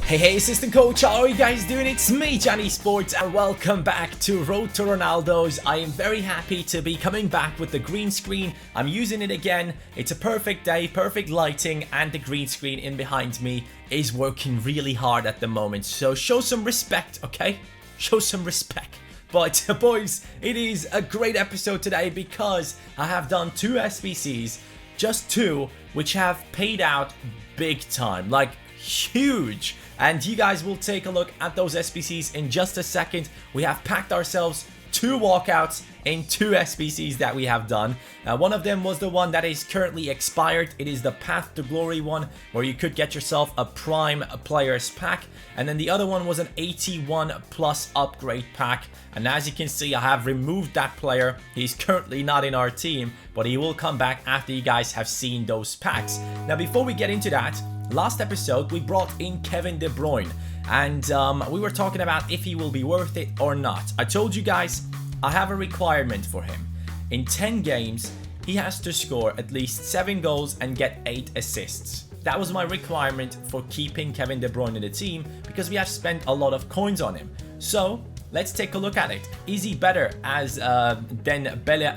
Hey assistant coach, how are you guys doing? It's me, Johnny Sports, and welcome back to Road to Ronaldos. I am very happy to be coming back with the green screen. I'm using it again. It's a perfect day, perfect lighting, and the green screen in behind me is working really hard at the moment. So show some respect, okay? Show some respect. But boys, it is a great episode today because I have done two SBCs, just two, which have paid out big time, like huge. And you guys will take a look at those SBCs in just a second. We have packed ourselves two walkouts in two SBCs that we have done. One of them was the one that is currently expired. It is the Path to Glory one, where you could get yourself a Prime Players pack. And then the other one was an 81 plus upgrade pack. And as you can see, I have removed that player. He's currently not in our team, but he will come back after you guys have seen those packs. Now, before we get into that, last episode we brought in Kevin De Bruyne, and we were talking about if he will be worth it or not. I told you guys I have a requirement for him. In 10 games, he has to score at least 7 goals and get 8 assists. That was my requirement for keeping Kevin De Bruyne in the team because we have spent a lot of coins on him. So let's take a look at it. Is he better as than Dele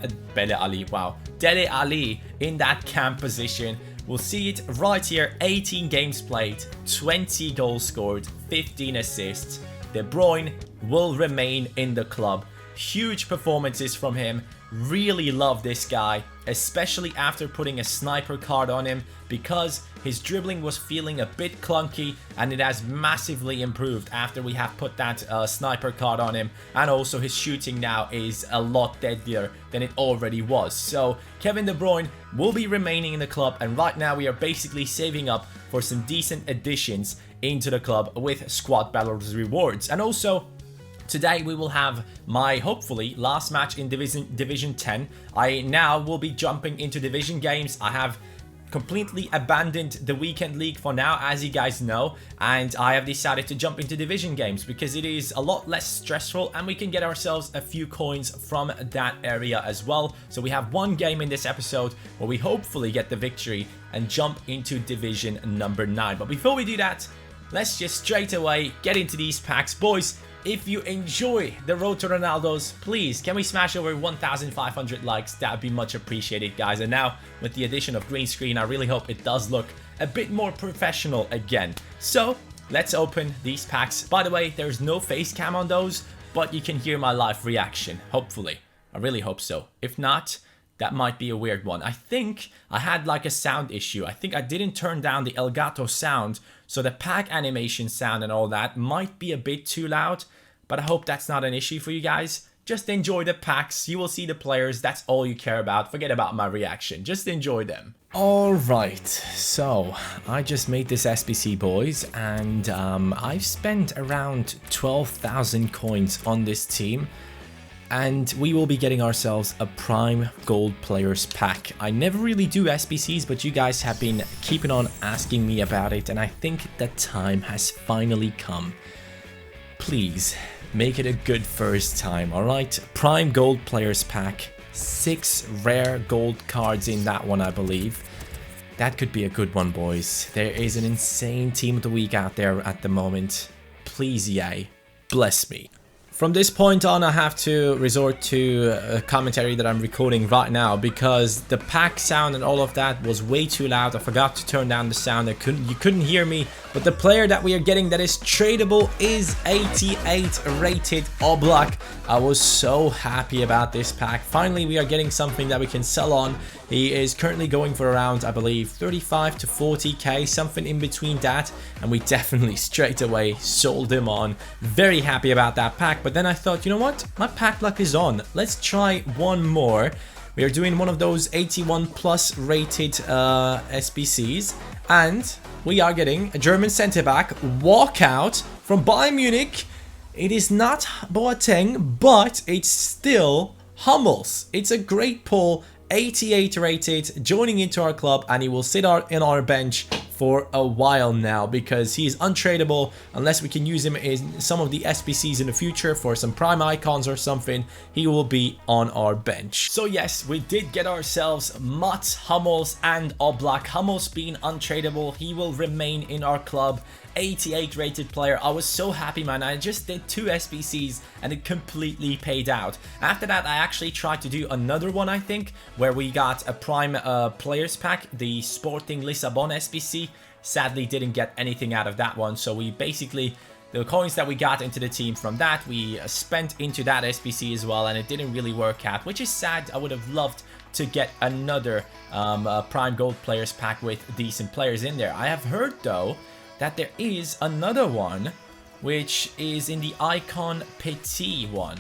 Alli in that cam position? We'll see it right here. 18 games played, 20 goals scored, 15 assists. De Bruyne will remain in the club. Huge performances from him. Really love this guy, especially after putting a sniper card on him, because his dribbling was feeling a bit clunky and it has massively improved after we have put that sniper card on him. And also his shooting now is a lot deadlier than it already was. So Kevin De Bruyne will be remaining in the club, and right now we are basically saving up for some decent additions into the club with squad battles rewards. And also today we will have my hopefully last match in Division 10. I now will be jumping into Division games. I have completely abandoned the weekend league for now, as you guys know, and I have decided to jump into Division games because it is a lot less stressful and we can get ourselves a few coins from that area as well. So we have one game in this episode where we hopefully get the victory and jump into Division number 9. But before we do that, let's just straight away get into these packs. Boys, if you enjoy the Road to Ronaldos, please, can we smash over 1,500 likes? That would be much appreciated, guys. And now, with the addition of green screen, I really hope it does look a bit more professional again. So, let's open these packs. By the way, there's no face cam on those, but you can hear my live reaction, hopefully. I really hope so. If not, that might be a weird one. I think I had like a sound issue. I think I didn't turn down the Elgato sound, so the pack animation sound and all that might be a bit too loud, but I hope that's not an issue for you guys. Just enjoy the packs. You will see the players. That's all you care about. Forget about my reaction. Just enjoy them. Alright, so I just made this SBC, boys, and I've spent around 12,000 coins on this team. And we will be getting ourselves a Prime Gold Players pack. I never really do SBCs, but you guys have been keeping on asking me about it, and I think the time has finally come. Please, make it a good first time, alright? Prime Gold Players pack. 6 rare gold cards in that one, I believe. That could be a good one, boys. There is an insane team of the week out there at the moment. Please, yay. Bless me. From this point on, I have to resort to a commentary that I'm recording right now because the pack sound and all of that was way too loud. I forgot to turn down the sound. You couldn't hear me. But the player that we are getting that is tradable is 88 rated Oblak. I was so happy about this pack. Finally, we are getting something that we can sell on. He is currently going for around, I believe, 35 to 40k, something in between that. And we definitely straight away sold him on. Very happy about that pack. But then I thought, you know what? My pack luck is on. Let's try one more. We are doing one of those 81 plus rated SBCs. And we are getting a German centre-back walkout from Bayern Munich. It is not Boateng, but it's still Hummels. It's a great pull. 88 rated, joining into our club, and he will sit in our bench for a while now because he is untradeable unless we can use him in some of the SBCs in the future for some prime icons or something. He will be on our bench. So yes, we did get ourselves Mats Hummels and Oblak. Hummels being untradeable, he will remain in our club, 88 rated player. I was so happy, man. I just did 2 SBCs and it completely paid out. After that, I actually tried to do another one, I think, where we got a prime players pack, the Sporting Lisbon SBC. Sadly, didn't get anything out of that one, so we basically, the coins that we got into the team from that, we spent into that SBC as well, and it didn't really work out, which is sad. I would have loved to get another prime gold players pack with decent players in there. I have heard, though, that there is another one, which is in the Icon Petit one.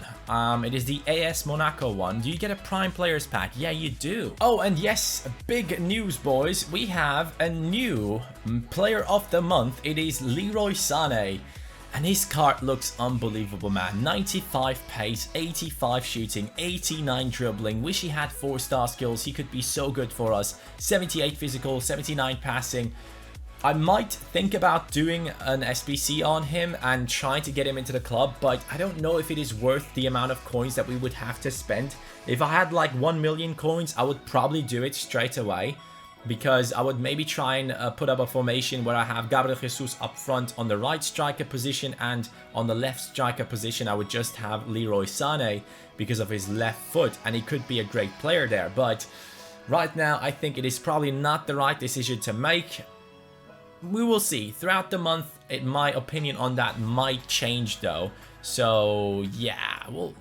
It is the AS Monaco one. Do you get a prime players pack? Yeah, you do. Oh, and yes, big news, boys. We have a new player of the month. It is Leroy Sané. And his card looks unbelievable, man. 95 pace, 85 shooting, 89 dribbling. Wish he had 4-star skills. He could be so good for us. 78 physical, 79 passing. I might think about doing an SBC on him and trying to get him into the club, but I don't know if it is worth the amount of coins that we would have to spend. If I had like 1 million coins, I would probably do it straight away, because I would maybe try and put up a formation where I have Gabriel Jesus up front on the right striker position, and on the left striker position I would just have Leroy Sané because of his left foot, and he could be a great player there. But right now I think it is probably not the right decision to make. We will see. Throughout the month, my opinion on that might change though. So yeah, well,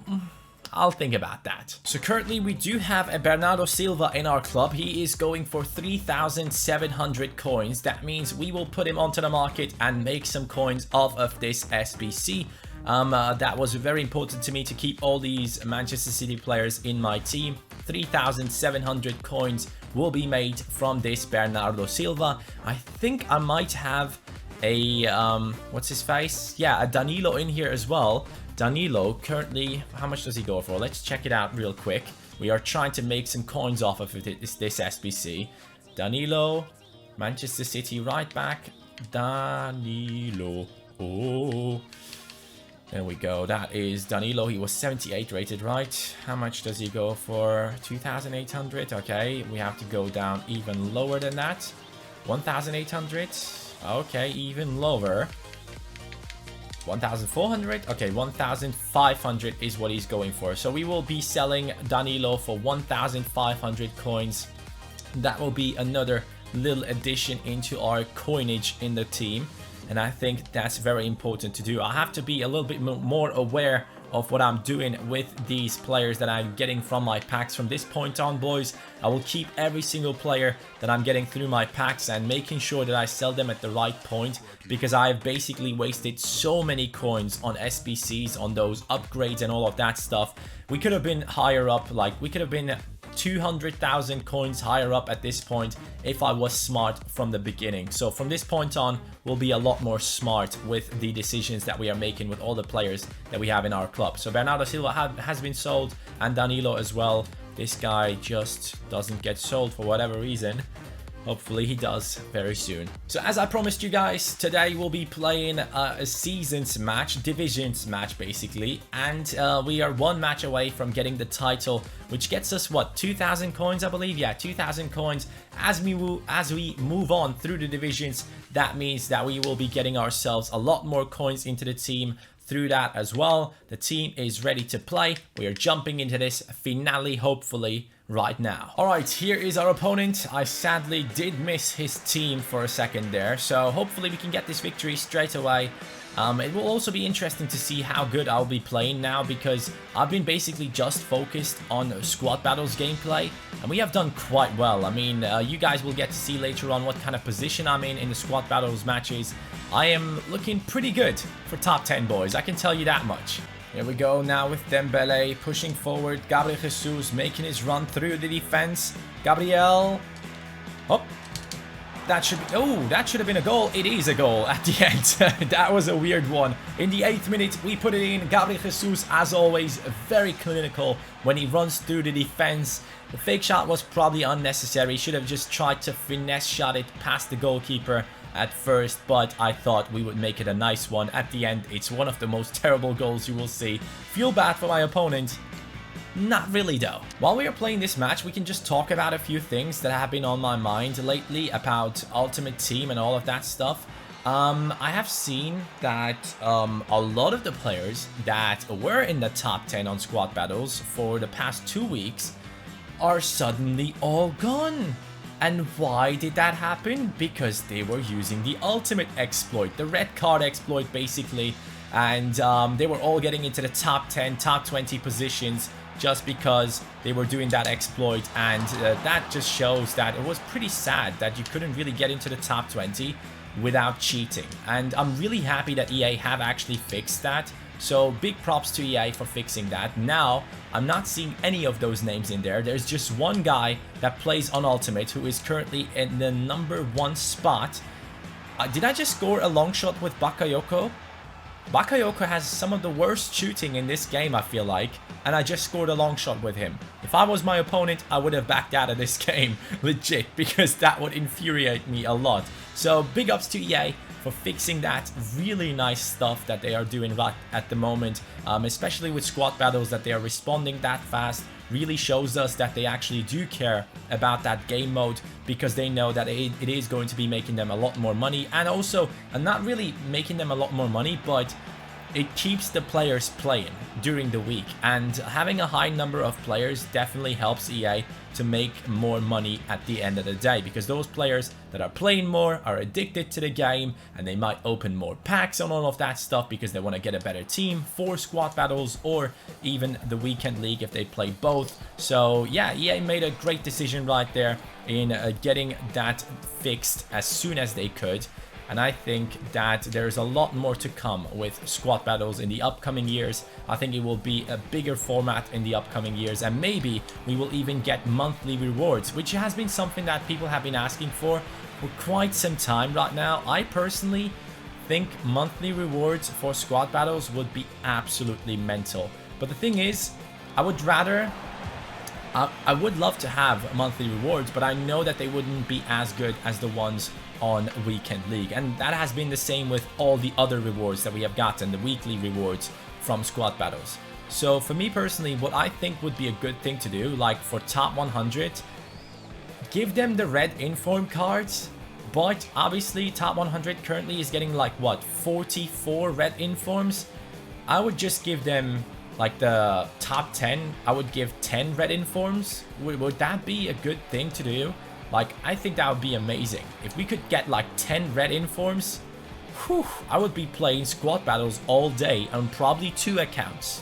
I'll think about that. So currently we do have a Bernardo Silva in our club. He is going for 3,700 coins. That means we will put him onto the market and make some coins off of this SBC. That was very important to me to keep all these Manchester City players in my team. 3,700 coins will be made from this Bernardo Silva. I think I might have a, what's his face? Yeah, a Danilo in here as well. Danilo, currently, how much does he go for? Let's check it out real quick. We are trying to make some coins off of this SBC. Danilo, Manchester City right back. Danilo. Oh, there we go. That is Danilo. He was 78 rated, right? How much does he go for? 2,800. Okay, we have to go down even lower than that. 1,800. Okay, even lower. 1,400. Okay, 1,500 is what he's going for. So we will be selling Danilo for 1,500 coins. That will be another little addition into our coinage in the team, and I think that's very important to do. I have to be a little bit more aware of what I'm doing with these players that I'm getting from my packs. From this point on, boys, I will keep every single player that I'm getting through my packs and making sure that I sell them at the right point, because I've basically wasted so many coins on SBCs, on those upgrades and all of that stuff. We could have been higher up, like we could have been 200,000 coins higher up at this point if I was smart from the beginning. So from this point on, we'll be a lot more smart with the decisions that we are making with all the players that we have in our club. So Bernardo Silva has been sold, and Danilo as well. This guy just doesn't get sold for whatever reason. Hopefully he does very soon. So as I promised you guys, today we'll be playing a seasons match, divisions match basically, and we are one match away from getting the title, which gets us what, 2,000 coins, I believe. Yeah, 2,000 coins. As we move on through the divisions, that means that we will be getting ourselves a lot more coins into the team through that as well. The team is ready to play. We are jumping into this finale, hopefully, right now. All right, here is our opponent. I sadly did miss his team for a second there, so hopefully we can get this victory straight away. It will also be interesting to see how good I'll be playing now, because I've been basically just focused on squad battles gameplay, and we have done quite well. I mean, you guys will get to see later on what kind of position I'm in the squad battles matches. I am looking pretty good for top 10, boys. I can tell you that much. Here we go now with Dembele pushing forward. Gabriel Jesus making his run through the defense. Gabriel. Oh, that should be, oh, that should have been a goal. It is a goal at the end. That was a weird one. In the 8th minute, we put it in. Gabriel Jesus, as always, very clinical when he runs through the defense. The fake shot was probably unnecessary. Should have just tried to finesse shot it past the goalkeeper at first, but I thought we would make it a nice one. At the end, it's one of the most terrible goals you will see. Feel bad for my opponent. Not really though. While we are playing this match, we can just talk about a few things that have been on my mind lately about Ultimate Team and all of that stuff. I have seen that a lot of the players that were in the top 10 on squad battles for the past 2 weeks are suddenly all gone. And why did that happen? Because they were using the ultimate exploit, the red card exploit basically, and they were all getting into the top 10, top 20 positions just because they were doing that exploit. And that just shows that it was pretty sad that you couldn't really get into the top 20 without cheating. And I'm really happy that EA have actually fixed that. So big props to EA for fixing that. Now, I'm not seeing any of those names in there. There's just one guy that plays on Ultimate who is currently in the #1 spot. Did I just score a long shot with Bakayoko? Bakayoko has some of the worst shooting in this game, I feel like, and I just scored a long shot with him. If I was my opponent, I would have backed out of this game, legit, because that would infuriate me a lot. So big ups to EA for fixing that. Really nice stuff that they are doing right at the moment, especially with squad battles, that they are responding that fast. Really shows us that they actually do care about that game mode, because they know that it is going to be making them a lot more money, and also not really making them a lot more money, but it keeps the players playing during the week, and having a high number of players definitely helps EA to make more money at the end of the day, because those players that are playing more are addicted to the game, and they might open more packs on all of that stuff because they want to get a better team for squad battles or even the weekend league if they play both. So yeah, EA made a great decision right there in getting that fixed as soon as they could. And I think that there's a lot more to come with squad battles in the upcoming years. I think it will be a bigger format in the upcoming years, and maybe we will even get monthly rewards, which has been something that people have been asking for quite some time right now. I personally think monthly rewards for squad battles would be absolutely mental. But the thing is, I would love to have monthly rewards, but I know that they wouldn't be as good as the ones on Weekend League, and that has been the same with all the other rewards that we have gotten, the weekly rewards from squad battles. So for me personally, what I think would be a good thing to do, like for top 100, give them the red inform cards, but obviously top 100 currently is getting like what, 44 red informs. I would just give them like the top 10, I would give 10 red informs. Would that be a good thing to do? Like, I think that would be amazing. If we could get like 10 red informs, whew, I would be playing squad battles all day on probably 2 accounts.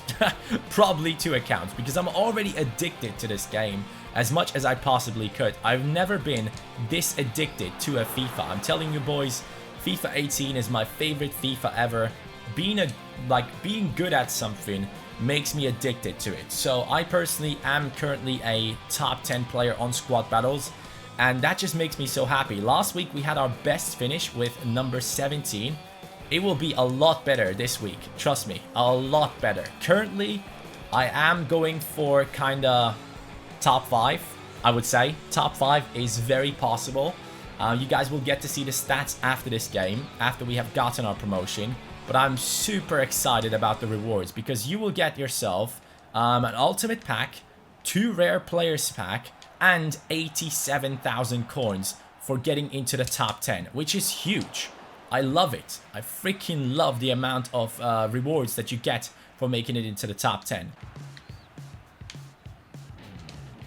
Probably 2 accounts, because I'm already addicted to this game as much as I possibly could. I've never been this addicted to a FIFA. I'm telling you boys, FIFA 18 is my favorite FIFA ever. Being good at something makes me addicted to it. So I personally am currently a top 10 player on squad battles, and that just makes me so happy. Last week we had our best finish with number 17. It will be a lot better this week, trust me, a lot better. Currently I am going for kinda top 5, I would say. Top 5 is very possible. You guys will get to see the stats after this game, after we have gotten our promotion. But I'm super excited about the rewards, because you will get yourself an ultimate pack, 2 rare players pack, and 87,000 coins for getting into the top 10, which is huge. I love it. I freaking love the amount of rewards that you get for making it into the top 10.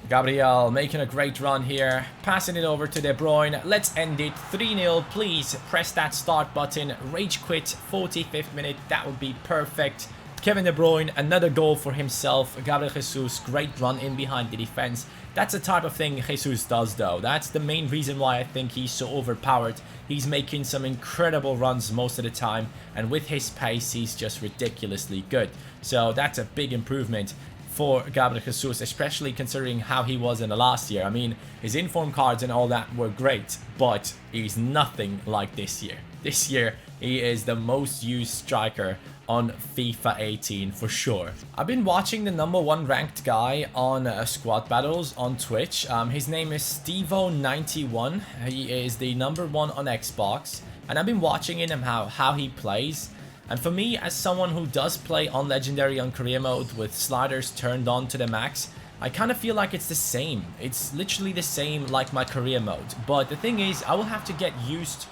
Gabriel making a great run here, passing it over to De Bruyne. Let's end it 3-0. Please press that start button. Rage quit 45th minute. That would be perfect. Kevin De Bruyne, another goal for himself. Gabriel Jesus, great run in behind the defense. That's the type of thing Jesus does though. That's the main reason why I think he's so overpowered. He's making some incredible runs most of the time, and with his pace, he's just ridiculously good. So that's a big improvement for Gabriel Jesus, especially considering how he was in the last year. I mean, his inform cards and all that were great, but he's nothing like this year. This year, he is the most used striker on FIFA 18 for sure. I've been watching the #1 ranked guy on squad battles on Twitch. His name is Stevo91. He is the #1 on Xbox, and I've been watching him how he plays. And for me, as someone who does play on Legendary on career mode with sliders turned on to the max, I kind of feel like it's the same. It's literally the same like my career mode. But the thing is, I will have to get used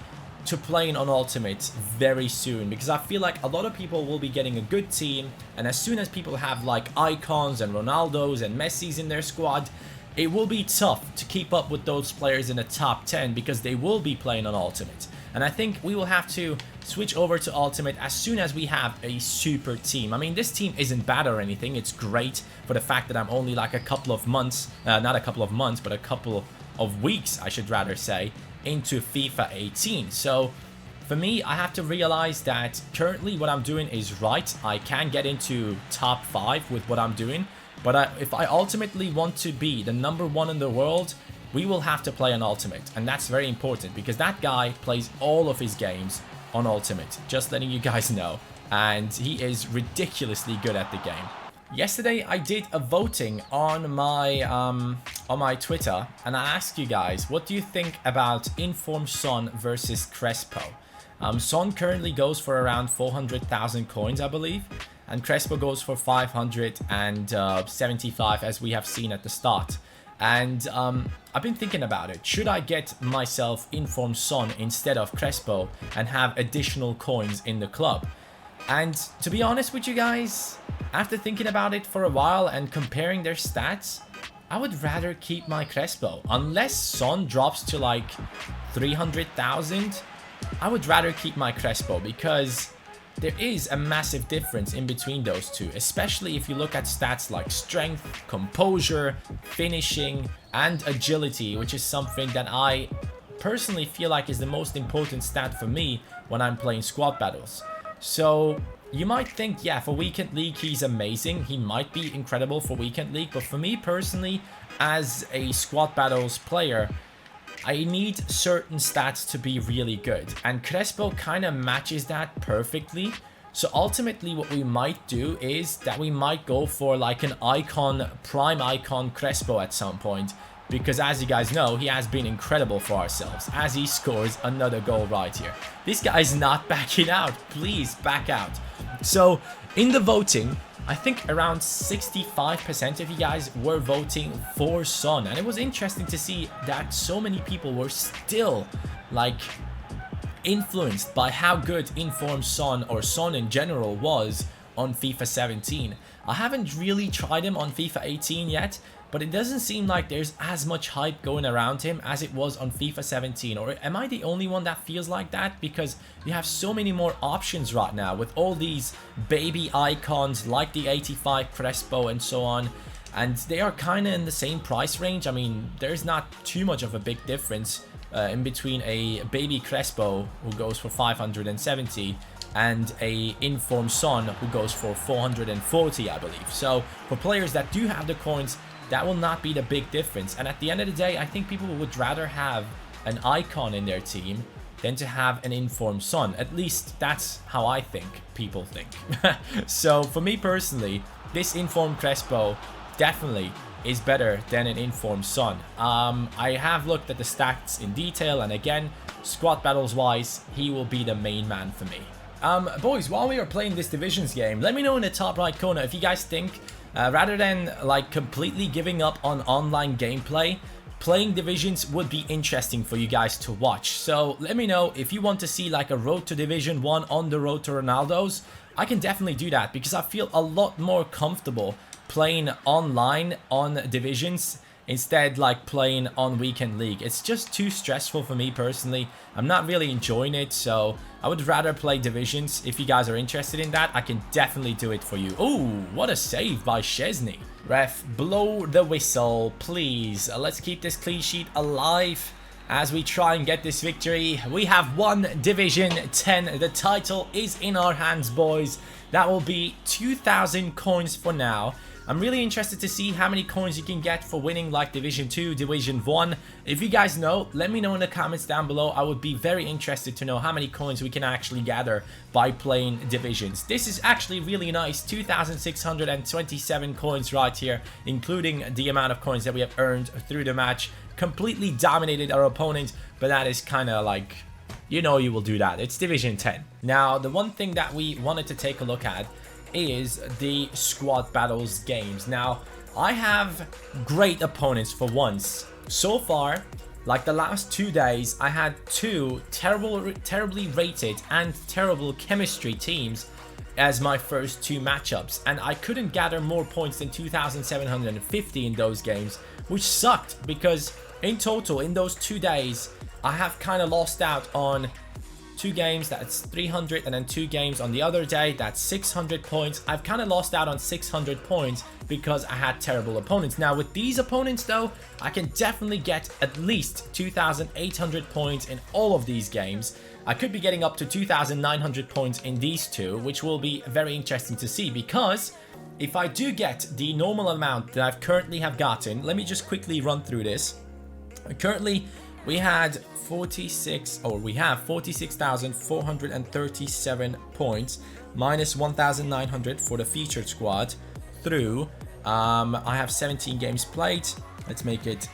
to playing on Ultimate very soon, because I feel like a lot of people will be getting a good team, and as soon as people have like icons and Ronaldos and Messis in their squad, it will be tough to keep up with those players in the top 10 because they will be playing on Ultimate. And I think we will have to switch over to Ultimate as soon as we have a super team. I mean, this team isn't bad or anything. It's great for the fact that I'm only like a couple of months, not a couple of months, but a couple of weeks, I should rather say, into FIFA 18. So for me, I have to realize that currently what I'm doing is right. I can get into top 5 with what I'm doing. But if I ultimately want to be the #1 in the world, we will have to play on Ultimate. And that's very important because that guy plays all of his games on Ultimate. Just letting you guys know. And he is ridiculously good at the game. Yesterday, I did a voting on my Twitter. And I asked you guys, what do you think about Inform Son versus Crespo? Son currently goes for around 400,000 coins, I believe. And Crespo goes for 575, as we have seen at the start. And I've been thinking about it. Should I get myself Inform Son instead of Crespo and have additional coins in the club? And to be honest with you guys, after thinking about it for a while and comparing their stats, I would rather keep my Crespo. Unless Son drops to like 300,000, I would rather keep my Crespo because there is a massive difference in between those two, especially if you look at stats like strength, composure, finishing, and agility, which is something that I personally feel like is the most important stat for me when I'm playing squad battles. So you might think, yeah, for Weekend League, he's amazing. He might be incredible for Weekend League, but for me personally, as a squad battles player, I need certain stats to be really good, and Crespo kind of matches that perfectly. So ultimately what we might do is that we might go for like an icon, prime icon Crespo at some point, because as you guys know, he has been incredible for ourselves as he scores another goal right here. This guy is not backing out. Please back out. So in the voting, I think around 65% of you guys were voting for Son. And it was interesting to see that so many people were still like influenced by how good Inform Son or Son in general was on FIFA 17. I haven't really tried him on FIFA 18 yet, but it doesn't seem like there's as much hype going around him as it was on FIFA 17. Or am I the only one that feels like that? Because you have so many more options right now with all these baby icons like the 85 Crespo and so on. And they are kind of in the same price range. I mean, there's not too much of a big difference in between a baby Crespo who goes for 570 and a Inform Son who goes for 440, I believe. So for players that do have the coins, that will not be the big difference. And at the end of the day, I think people would rather have an icon in their team than to have an Inform Son. At least that's how I think people think. So for me personally, this Inform Crespo definitely is better than an Inform Son. I have looked at the stats in detail, and again, squad battles wise, he will be the main man for me. Boys, while we are playing this Divisions game, let me know in the top right corner if you guys think rather than like completely giving up on online gameplay, playing Divisions would be interesting for you guys to watch. So let me know if you want to see like a Road to Division 1 on the road to Ronaldos. I can definitely do that because I feel a lot more comfortable playing online on Divisions instead like playing on Weekend League. It's just too stressful for me personally. I'm not really enjoying it, so I would rather play Divisions. If you guys are interested in that, I can definitely do it for you. Oh, what a save by Szczesny. Ref, blow the whistle, please. Let's keep this clean sheet alive as we try and get this victory. We have won Division 10. The title is in our hands, boys. That will be 2,000 coins for now. I'm really interested to see how many coins you can get for winning like Division 2, Division 1. If you guys know, let me know in the comments down below. I would be very interested to know how many coins we can actually gather by playing Divisions. This is actually really nice. 2,627 coins right here, including the amount of coins that we have earned through the match. Completely dominated our opponent, but that is kind of like, you know, you will do that. It's Division 10. Now, the one thing that we wanted to take a look at is the squad battles games. Now, I have great opponents for once. So far, Like the last 2 days, I had two terribly rated and terrible chemistry teams as my first 2 matchups, and I couldn't gather more points than 2,750 in those games, which sucked because in total in those 2 days I have kind of lost out on 2 games, that's 300, and then 2 games on the other day, that's 600 points. I've kind of lost out on 600 points because I had terrible opponents. Now with these opponents though, I can definitely get at least 2,800 points in all of these games. I could be getting up to 2,900 points in these 2, which will be very interesting to see, because if I do get the normal amount that I've currently have gotten, let me just quickly run through this. Currently we have 46,437 points minus 1,900 for the featured squad through I have 17 games played. Let's make it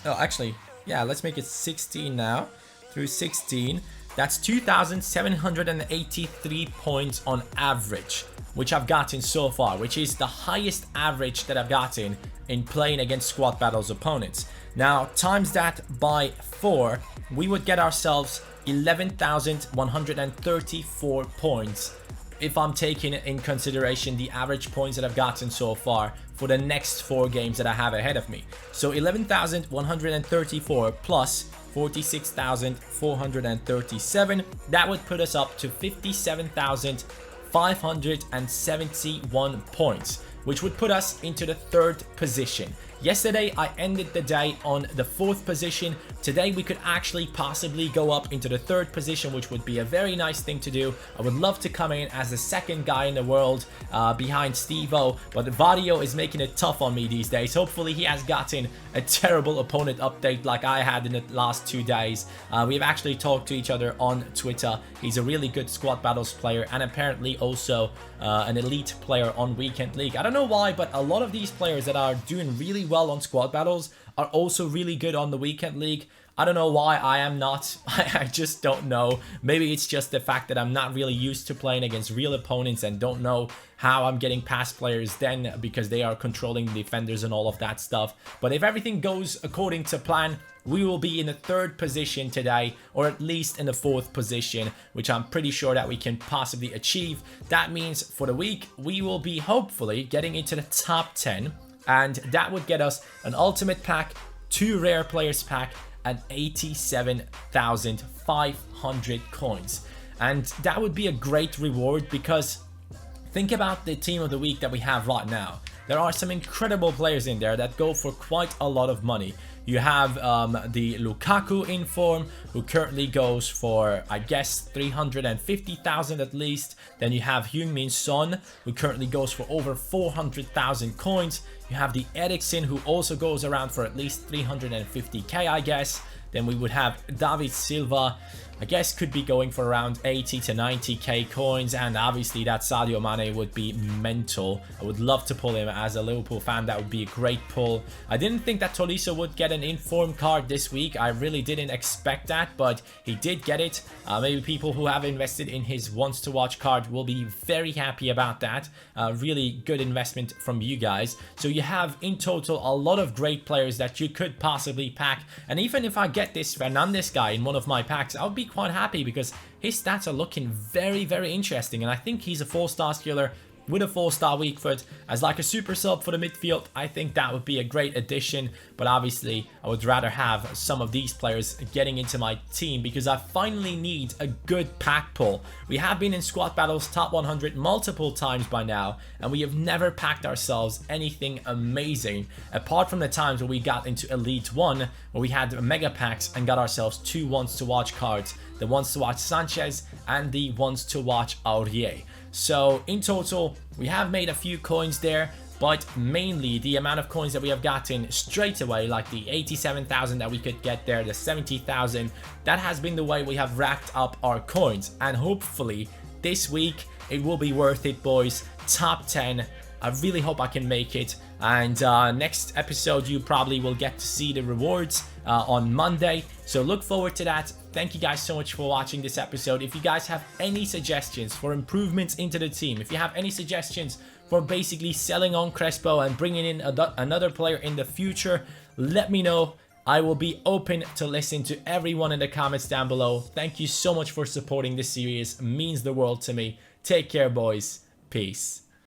let's make it 16 now. Through 16, that's 2,783 points on average, which I've gotten so far, which is the highest average that I've gotten in playing against squad battles opponents. Now times that by 4, we would get ourselves 11,134 points if I'm taking in consideration the average points that I've gotten so far for the next 4 games that I have ahead of me. So 11,134 plus 46,437, that would put us up to 57,571 points, which would put us into the 3rd position. Yesterday, I ended the day on the 4th position. Today, we could actually possibly go up into the 3rd position, which would be a very nice thing to do. I would love to come in as the 2nd guy in the world behind Steve-O, but Vadio is making it tough on me these days. Hopefully, he has gotten a terrible opponent update like I had in the last 2 days. We've actually talked to each other on Twitter. He's a really good squad battles player and apparently also an elite player on Weekend League. I don't know why, but a lot of these players that are doing really well on squad battles are also really good on the Weekend League. I don't know why I am not. I just don't know. Maybe it's just the fact that I'm not really used to playing against real opponents and don't know how I'm getting past players then, because they are controlling the defenders and all of that stuff. But if everything goes according to plan, we will be in the 3rd position today, or at least in the 4th position, which I'm pretty sure that we can possibly achieve. That means for the week, we will be hopefully getting into the top 10, and that would get us an ultimate pack, 2 rare players pack, and 87,500 coins. And that would be a great reward, because think about the team of the week that we have right now. There are some incredible players in there that go for quite a lot of money. You have the Lukaku in form, who currently goes for, I guess, 350,000 at least. Then you have Heung-min Son, who currently goes for over 400,000 coins. You have the Eriksen, who also goes around for at least 350k, I guess. Then we would have David Silva, I guess could be going for around 80 to 90k coins, and obviously that Sadio Mane would be mental. I would love to pull him as a Liverpool fan. That would be a great pull. I didn't think that Tolisso would get an informed card this week. I really didn't expect that, but he did get it. Maybe people who have invested in his wants to watch card will be very happy about that. Really good investment from you guys. So you have in total a lot of great players that you could possibly pack, and even if I get this Fernandes guy in one of my packs, I would be quite happy because his stats are looking very, very interesting, and I think he's a 4-star skiller with a 4-star weak foot as like a super sub for the midfield. I think that would be a great addition, but obviously I would rather have some of these players getting into my team because I finally need a good pack pull. We have been in squad battles top 100 multiple times by now, and we have never packed ourselves anything amazing apart from the times where we got into Elite 1 where we had mega packs and got ourselves 2 wants to watch cards, the wants to watch Sanchez and the wants to watch Aurier. So in total, we have made a few coins there, but mainly the amount of coins that we have gotten straight away, like the 87,000 that we could get there, the 70,000, that has been the way we have racked up our coins. And hopefully this week it will be worth it, boys. Top 10. I really hope I can make it. And next episode, you probably will get to see the rewards on Monday. So look forward to that. Thank you guys so much for watching this episode. If you guys have any suggestions for improvements into the team, if you have any suggestions for basically selling on Crespo and bringing in another player in the future, let me know. I will be open to listen to everyone in the comments down below. Thank you so much for supporting this series. It means the world to me. Take care, boys. Peace.